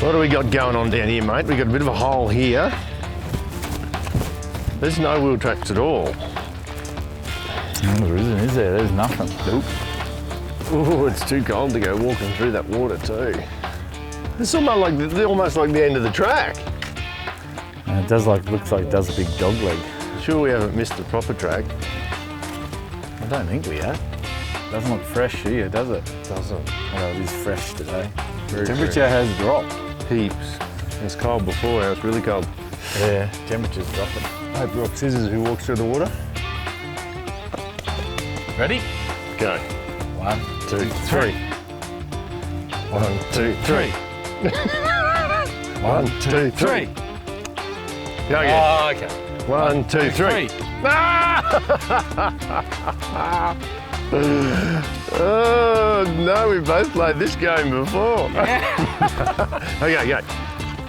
What do we got going on down here, mate? We got a bit of a hole here. There's no wheel tracks at all. There isn't, is there? There's nothing. Nope. Oh, it's too cold to go walking through that water too. It's almost like the end of the track. And it does looks like it does a big dog leg. Sure we haven't missed the proper track. I don't think we have. Doesn't look fresh here, does it? It doesn't. Well, it is fresh today. Very Temperature has dropped. Heaps. It was cold before, now it's really cold. Yeah, temperature's dropping. Hope rock, scissors, who walks through the water? Ready? Go. 1, 2, 3. 1, 2, 3. 1, 2, 3. Go again. Oh, okay. 1, 2, 3. Oh no, we both played this game before. Okay, go.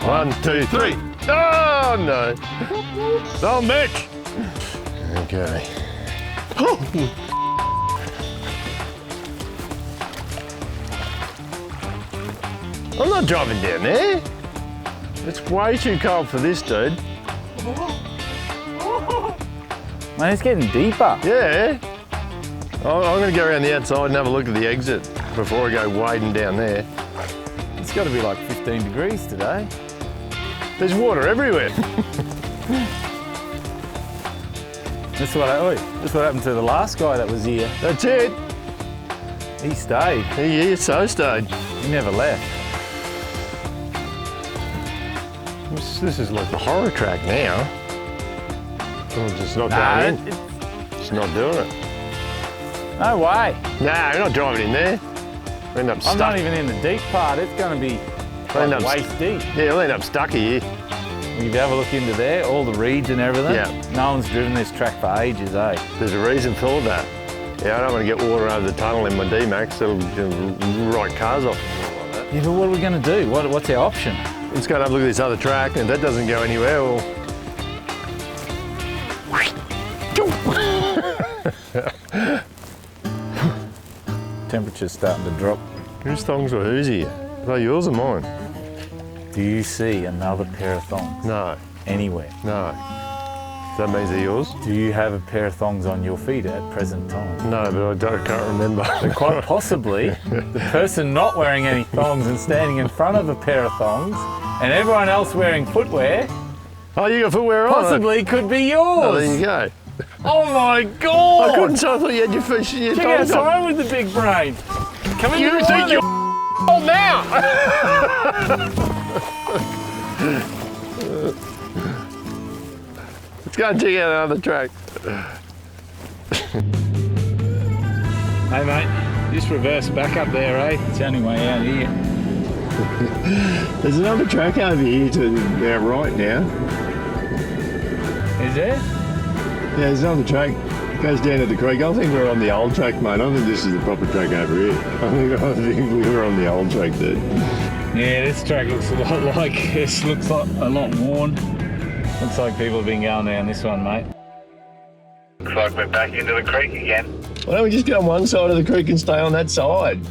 1, 2, 3. Oh no. Oh, Mitch. Okay. I'm not driving down there. It's way too cold for this, dude. Man, it's getting deeper. Yeah. I'm going to go around the outside and have a look at the exit before I go wading down there. It's got to be like 15 degrees today. There's water everywhere. That's what happened to the last guy that was here. That's it. He stayed. He so stayed. He never left. This is like the horror track now. I'm just not going in. Just not doing it. No way. Nah, we're not driving in there. We'll end up stuck. I'm not even in the deep part. It's going to be like waist deep. Yeah, we'll end up stuck here. You can have a look into there, all the reeds and everything. Yeah. No one's driven this track for ages, eh? There's a reason for that. Yeah, I don't want to get water over the tunnel in my D-Max. It'll write cars off and all like that. Yeah, but what are we going to do? What's our option? Let's go and have a look at this other track, and if that doesn't go anywhere, well... Temperature's starting to drop. Whose thongs were whose here? Are they yours or mine? Do you see another pair of thongs? No. Anywhere? No. That means they're yours? Do you have a pair of thongs on your feet at present time? No, but I can't remember. And quite possibly, the person not wearing any thongs and standing in front of a pair of thongs, and everyone else wearing footwear, Oh, you got footwear on? possibly could be yours. Oh, there you go. Oh my God! I couldn't tell. I thought you had your feet. Your Check out thongs on. Simon with the big brain. Come in. You think you're old now? Let's go and check out another track. Hey mate, just reverse back up there, eh? It's the only way out here. There's another track over here to our right now. Is there? Yeah, there's another track. It goes down to the creek. I think we're on the old track, mate. I don't think this is the proper track over here. I think we were on the old track, dude. Yeah, this track looks a lot like this. Looks like a lot worn. Looks like people have been going down this one, mate. Looks like we're back into the creek again. Why don't we just go on one side of the creek and stay on that side?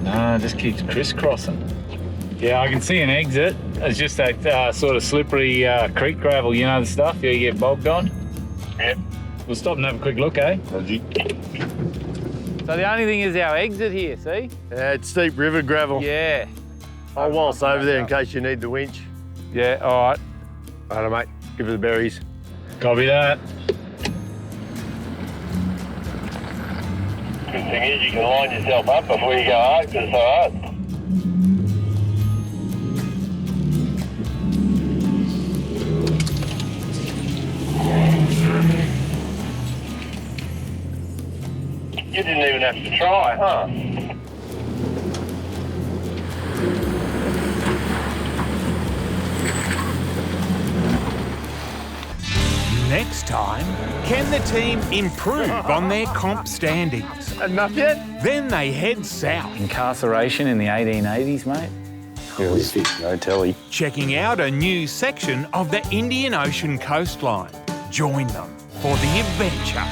No, it just keeps crisscrossing. Yeah, I can see an exit. It's just that sort of slippery creek gravel, you know the stuff you get bogged on? Yep. We'll stop and have a quick look, eh? So the only thing is our exit here, see? Yeah, it's steep river gravel. Yeah. I'll waltz over there in case you need the winch. Yeah, all right. Righto, mate. Give her the berries. Copy that. Good thing is you can line yourself up before you go out because it's so hard. You didn't even have to try, huh? Next time, can the team improve on their comp standings? Enough yet? Then they head south, Incarceration in the 1880s, mate. No telly. checking out a new section of the Indian Ocean coastline. Join them for the adventure.